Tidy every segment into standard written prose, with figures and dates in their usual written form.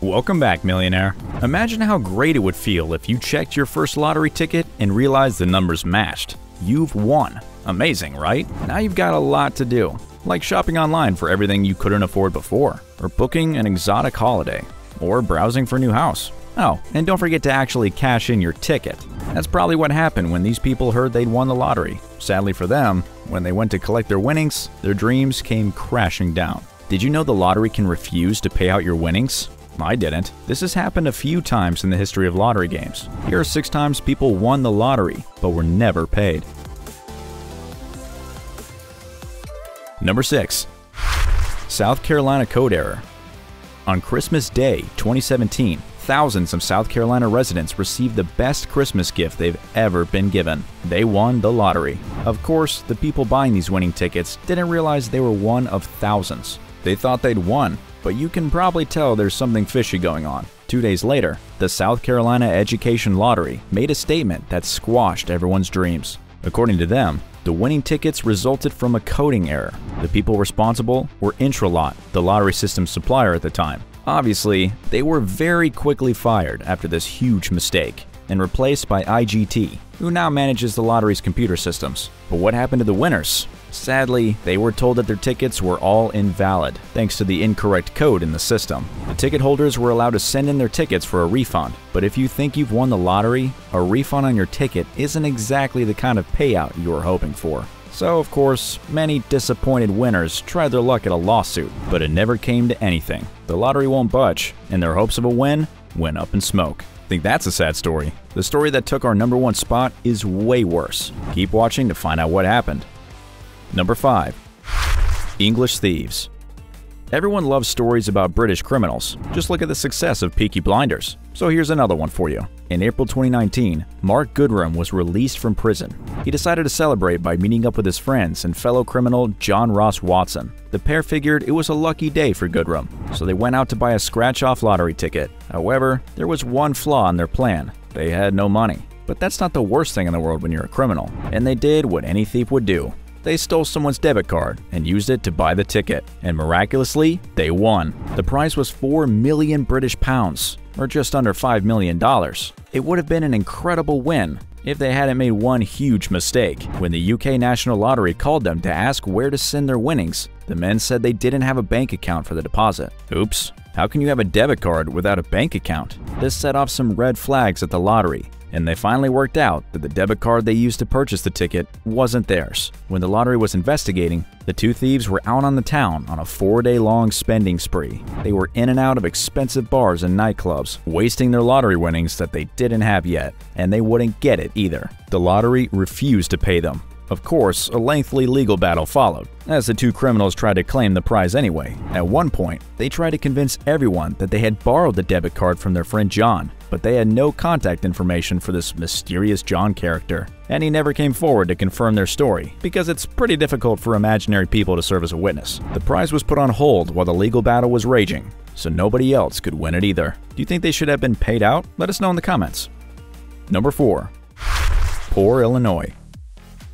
Welcome back, millionaire. Imagine how great it would feel if you checked your first lottery ticket and realized the numbers matched. You've won. Amazing, right? Now you've got a lot to do, like shopping online for everything you couldn't afford before, or booking an exotic holiday, or browsing for a new house. Oh, and don't forget to actually cash in your ticket. That's probably what happened when these people heard they'd won the lottery. Sadly for them, when they went to collect their winnings, their dreams came crashing down. Did you know the lottery can refuse to pay out your winnings? I didn't. This has happened a few times in the history of lottery games. Here are 6 times people won the lottery, but were never paid. Number 6. South Carolina code error. On Christmas Day 2017, thousands of South Carolina residents received the best Christmas gift they've ever been given. They won the lottery. Of course, the people buying these winning tickets didn't realize they were one of thousands. They thought they'd won, but you can probably tell there's something fishy going on. 2 days later, the South Carolina Education Lottery made a statement that squashed everyone's dreams. According to them, the winning tickets resulted from a coding error. The people responsible were Intralot, the lottery system supplier at the time. Obviously, they were very quickly fired after this huge mistake and replaced by IGT, who now manages the lottery's computer systems. But what happened to the winners? Sadly, they were told that their tickets were all invalid, thanks to the incorrect code in the system. The ticket holders were allowed to send in their tickets for a refund, but if you think you've won the lottery, a refund on your ticket isn't exactly the kind of payout you were hoping for. So, of course, many disappointed winners tried their luck at a lawsuit, but it never came to anything. The lottery won't budge, and their hopes of a win went up in smoke. Think that's a sad story? The story that took our number 1 spot is way worse. Keep watching to find out what happened. Number 5. English thieves. Everyone loves stories about British criminals. Just look at the success of Peaky Blinders. So here's another one for you. In April 2019, Mark Goodrum was released from prison. He decided to celebrate by meeting up with his friends and fellow criminal John Ross Watson. The pair figured it was a lucky day for Goodrum, so they went out to buy a scratch-off lottery ticket. However, there was one flaw in their plan. They had no money. But that's not the worst thing in the world when you're a criminal. And they did what any thief would do. They stole someone's debit card and used it to buy the ticket, and miraculously, they won. The prize was 4 million British pounds, or just under $5 million. It would have been an incredible win if they hadn't made one huge mistake. When the UK National Lottery called them to ask where to send their winnings, the men said they didn't have a bank account for the deposit. Oops, how can you have a debit card without a bank account? This set off some red flags at the lottery, and they finally worked out that the debit card they used to purchase the ticket wasn't theirs. When the lottery was investigating, the 2 thieves were out on the town on a 4-day-long spending spree. They were in and out of expensive bars and nightclubs, wasting their lottery winnings that they didn't have yet, and they wouldn't get it either. The lottery refused to pay them. Of course, a lengthy legal battle followed, as the 2 criminals tried to claim the prize anyway. At one point, they tried to convince everyone that they had borrowed the debit card from their friend John, but they had no contact information for this mysterious John character, and he never came forward to confirm their story, because it's pretty difficult for imaginary people to serve as a witness. The prize was put on hold while the legal battle was raging, so nobody else could win it either. Do you think they should have been paid out? Let us know in the comments. Number 4. Poor Illinois.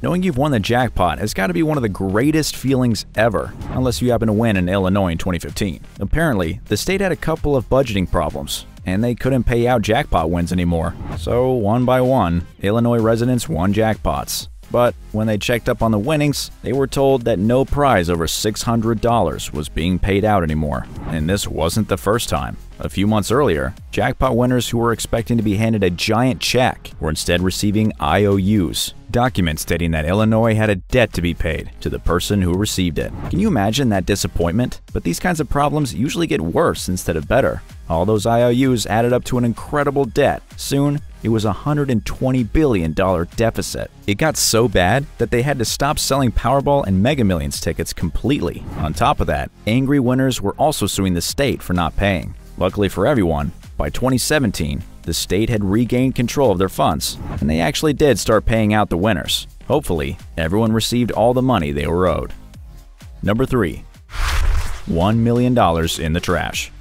Knowing you've won the jackpot has got to be one of the greatest feelings ever, unless you happen to win in Illinois in 2015. Apparently, the state had a couple of budgeting problems, and they couldn't pay out jackpot wins anymore. So, one by one, Illinois residents won jackpots. But when they checked up on the winnings, they were told that no prize over $600 was being paid out anymore. And this wasn't the first time. A few months earlier, jackpot winners who were expecting to be handed a giant check were instead receiving IOUs, documents stating that Illinois had a debt to be paid to the person who received it. Can you imagine that disappointment? But these kinds of problems usually get worse instead of better. All those IOUs added up to an incredible debt. Soon, it was a $120 billion deficit. It got so bad that they had to stop selling Powerball and Mega Millions tickets completely. On top of that, angry winners were also suing the state for not paying. Luckily for everyone, by 2017, the state had regained control of their funds, and they actually did start paying out the winners. Hopefully, everyone received all the money they were owed. Number 3. $1 million in the trash.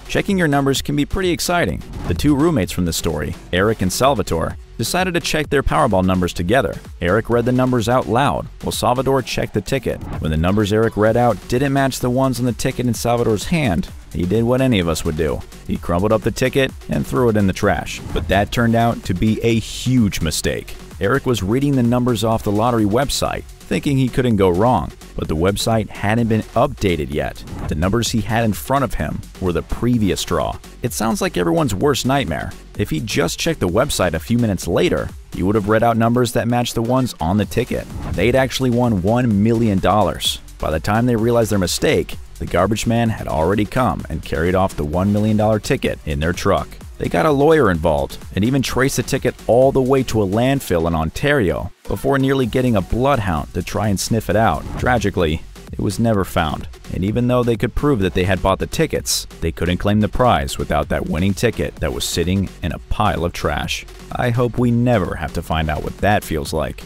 Checking your numbers can be pretty exciting. The 2 roommates from this story, Eric and Salvatore, decided to check their Powerball numbers together. Eric read the numbers out loud, while Salvatore checked the ticket. When the numbers Eric read out didn't match the ones on the ticket in Salvatore's hand, He did what any of us would do. He crumpled up the ticket and threw it in the trash. But that turned out to be a huge mistake. Eric was reading the numbers off the lottery website, thinking he couldn't go wrong, but the website hadn't been updated yet. The numbers he had in front of him were the previous draw. It sounds like everyone's worst nightmare. If he just checked the website a few minutes later, he would have read out numbers that matched the ones on the ticket. They'd actually won $1 million. By the time they realized their mistake, the garbage man had already come and carried off the $1 million ticket in their truck. They got a lawyer involved and even traced the ticket all the way to a landfill in Ontario before nearly getting a bloodhound to try and sniff it out. Tragically, it was never found, and even though they could prove that they had bought the tickets, they couldn't claim the prize without that winning ticket that was sitting in a pile of trash. I hope we never have to find out what that feels like.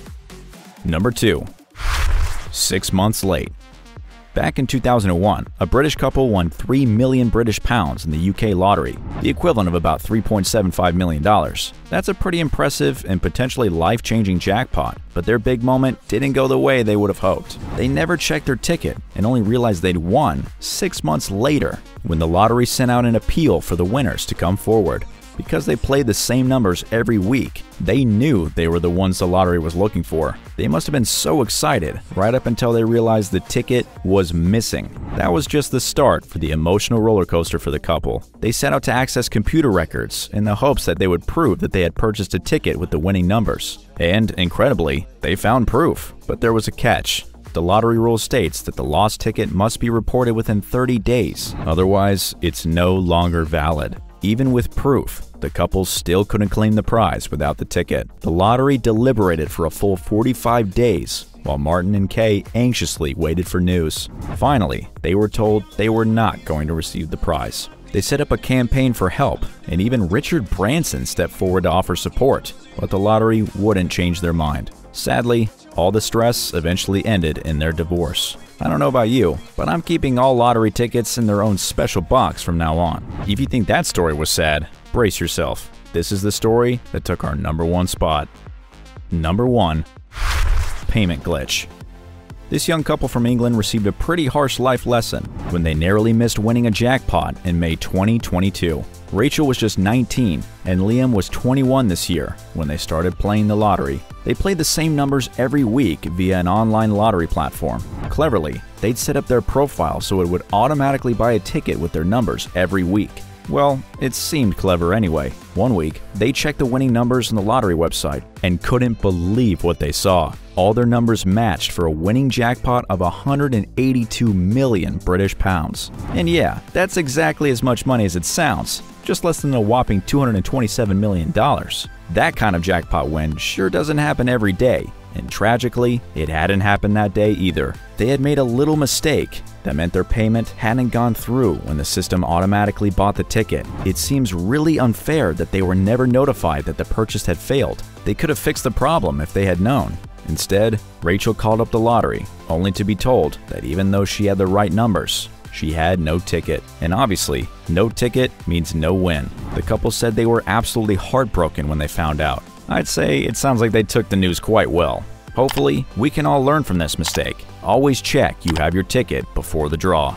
Number 2. 6 months late. Back in 2001, a British couple won 3 million British pounds in the UK lottery, the equivalent of about $3.75 million. That's a pretty impressive and potentially life-changing jackpot, but their big moment didn't go the way they would have hoped. They never checked their ticket and only realized they'd won 6 months later when the lottery sent out an appeal for the winners to come forward. Because they played the same numbers every week, they knew they were the ones the lottery was looking for. They must have been so excited right up until they realized the ticket was missing. That was just the start for the emotional roller coaster for the couple. They set out to access computer records in the hopes that they would prove that they had purchased a ticket with the winning numbers. And, incredibly, they found proof. But there was a catch. The lottery rule states that the lost ticket must be reported within 30 days. Otherwise, it's no longer valid. Even with proof, the couple still couldn't claim the prize without the ticket. The lottery deliberated for a full 45 days, while Martin and Kay anxiously waited for news. Finally, they were told they were not going to receive the prize. They set up a campaign for help, and even Richard Branson stepped forward to offer support, but the lottery wouldn't change their mind. Sadly, all the stress eventually ended in their divorce. I don't know about you, but I'm keeping all lottery tickets in their own special box from now on. If you think that story was sad, brace yourself. This is the story that took our number 1 spot. Number 1. Payment glitch. This young couple from England received a pretty harsh life lesson when they narrowly missed winning a jackpot in May 2022. Rachel was just 19 and Liam was 21 this year when they started playing the lottery. They played the same numbers every week via an online lottery platform. Cleverly, they'd set up their profile so it would automatically buy a ticket with their numbers every week. Well, it seemed clever anyway. One week, they checked the winning numbers on the lottery website and couldn't believe what they saw. All their numbers matched for a winning jackpot of 182 million British pounds. And yeah, that's exactly as much money as it sounds, just less than a whopping $227 million. That kind of jackpot win sure doesn't happen every day, and tragically, it hadn't happened that day either. They had made a little mistake that meant their payment hadn't gone through when the system automatically bought the ticket. It seems really unfair that they were never notified that the purchase had failed. They could have fixed the problem if they had known. Instead, Rachel called up the lottery, only to be told that even though she had the right numbers, she had no ticket. And obviously, no ticket means no win. The couple said they were absolutely heartbroken when they found out. I'd say it sounds like they took the news quite well. Hopefully, we can all learn from this mistake. Always check you have your ticket before the draw.